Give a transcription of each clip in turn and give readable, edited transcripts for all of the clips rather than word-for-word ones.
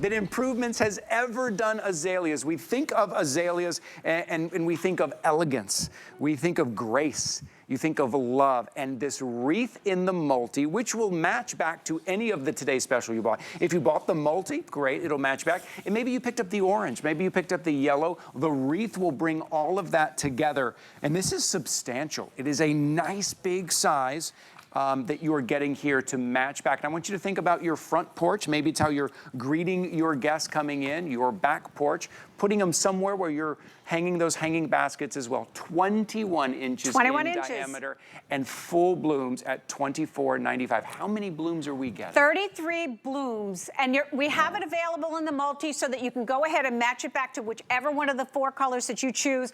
that Improvements has ever done azaleas. We think of azaleas and we think of elegance. We think of grace. You think of love, and this wreath in the multi, which will match back to any of the Today Special you bought. If you bought the multi, great, it'll match back. And maybe you picked up the orange, maybe you picked up the yellow. The wreath will bring all of that together. And this is substantial. It is a nice big size. That you are getting here to match back. And I want you to think about your front porch. Maybe it's how you're greeting your guests coming in, your back porch, putting them somewhere where you're hanging those hanging baskets as well. 21 inches in diameter and full blooms at $24.95. How many blooms are we getting? 33 blooms, and we have it available in the multi so that you can go ahead and match it back to whichever one of the 4 colors that you choose.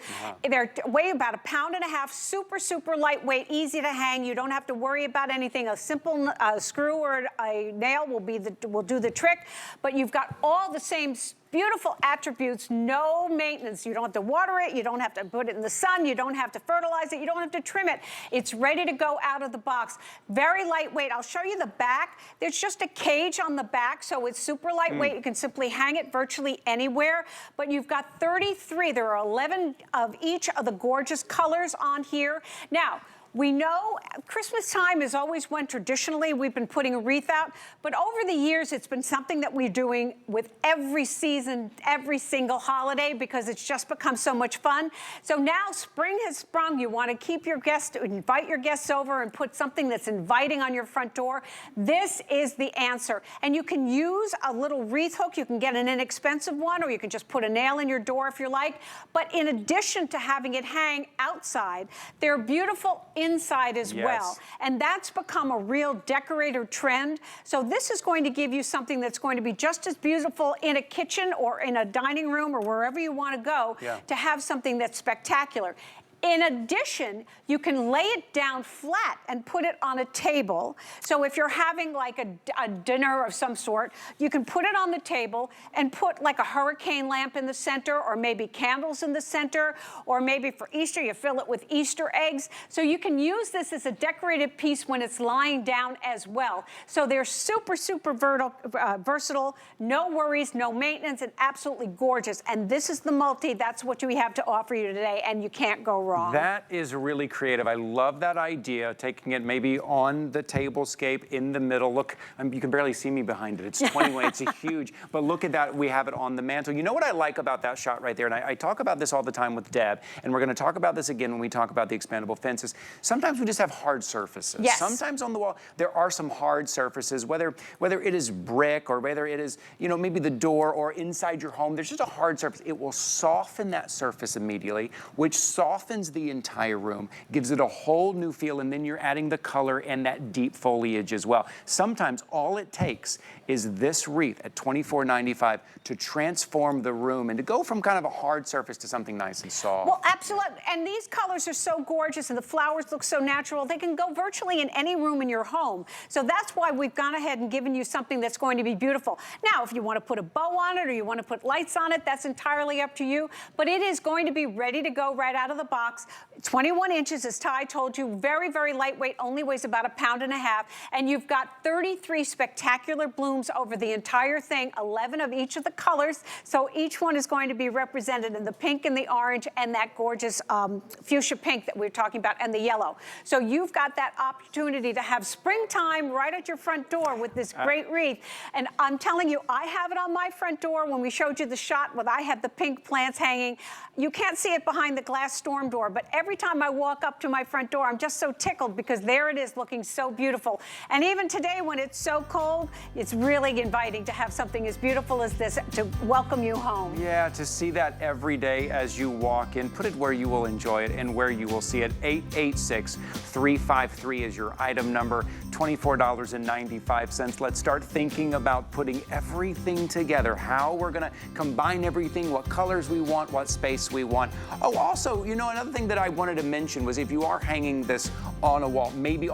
They're weigh about 1.5 pounds, super, super lightweight, easy to hang. You don't have to worry about anything. A simple screw or a nail will do the trick, but you've got all the same beautiful attributes, no maintenance. You don't have to water it, you don't have to put it in the sun, you don't have to fertilize it, you don't have to trim it. It's ready to go out of the box. Very lightweight. I'll show you the back. There's just a cage on the back, so it's super lightweight. You can simply hang it virtually anywhere, but you've got 33. There are 11 of each of the gorgeous colors on here. Now, we know Christmas time is always when traditionally we've been putting a wreath out, but over the years it's been something that we're doing with every season, every single holiday, because it's just become so much fun. So now spring has sprung. You want to keep your guests, invite your guests over and put something that's inviting on your front door. This is the answer. And you can use a little wreath hook. You can get an inexpensive one, or you can just put a nail in your door if you like. But in addition to having it hang outside, they're beautiful inside as well. And that's become a real decorator trend. So this is going to give you something that's going to be just as beautiful in a kitchen or in a dining room or wherever you want to go to have something that's spectacular. In addition, you can lay it down flat and put it on a table. So if you're having like a dinner of some sort, you can put it on the table and put like a hurricane lamp in the center, or maybe candles in the center, or maybe for Easter, you fill it with Easter eggs. So you can use this as a decorative piece when it's lying down as well. So they're super, super versatile, no worries, no maintenance, and absolutely gorgeous. And this is the multi. That's what we have to offer you today, and you can't go wrong. That is really creative. I love that idea, taking it maybe on the tablescape in the middle. Look, you can barely see me behind it. It's 21, it's a huge, but look at that, we have it on the mantle. You know what I like about that shot right there, and I talk about this all the time with Deb, and we're gonna talk about this again when we talk about the expandable fences. Sometimes we just have hard surfaces. Sometimes on the wall, there are some hard surfaces, whether it is brick or whether it is, you know, maybe the door or inside your home, there's just a hard surface. It will soften that surface immediately, which softens the entire room, gives it a whole new feel, and then you're adding the color and that deep foliage as well. Sometimes all it takes is this wreath at $24.95 to transform the room and to go from kind of a hard surface to something nice and soft. Well, absolutely. And these colors are so gorgeous and the flowers look so natural. They can go virtually in any room in your home. So that's why we've gone ahead and given you something that's going to be beautiful. Now, if you want to put a bow on it or you want to put lights on it, that's entirely up to you. But it is going to be ready to go right out of the box. 21 inches, as Ty told you, very, very lightweight, only weighs about 1.5 pounds. And you've got 33 spectacular blooms over the entire thing, 11 of each of the colors. So each one is going to be represented in the pink and the orange and that gorgeous fuchsia pink that we're talking about, and the yellow. So you've got that opportunity to have springtime right at your front door with this great wreath. And I'm telling you, I have it on my front door. When we showed you the shot where I had the pink plants hanging, you can't see it behind the glass storm door, but every time I walk up to my front door, I'm just so tickled because there it is looking so beautiful. And even today when it's so cold, it's really inviting to have something as beautiful as this to welcome you home. Yeah, to see that every day as you walk in. Put it where you will enjoy it and where you will see it. 886-353 is your item number, $24.95. Let's start thinking about putting everything together, how we're gonna combine everything, what colors we want, what space we want. Oh, also, you know, another thing that I wanted to mention was if you are hanging this on a wall, maybe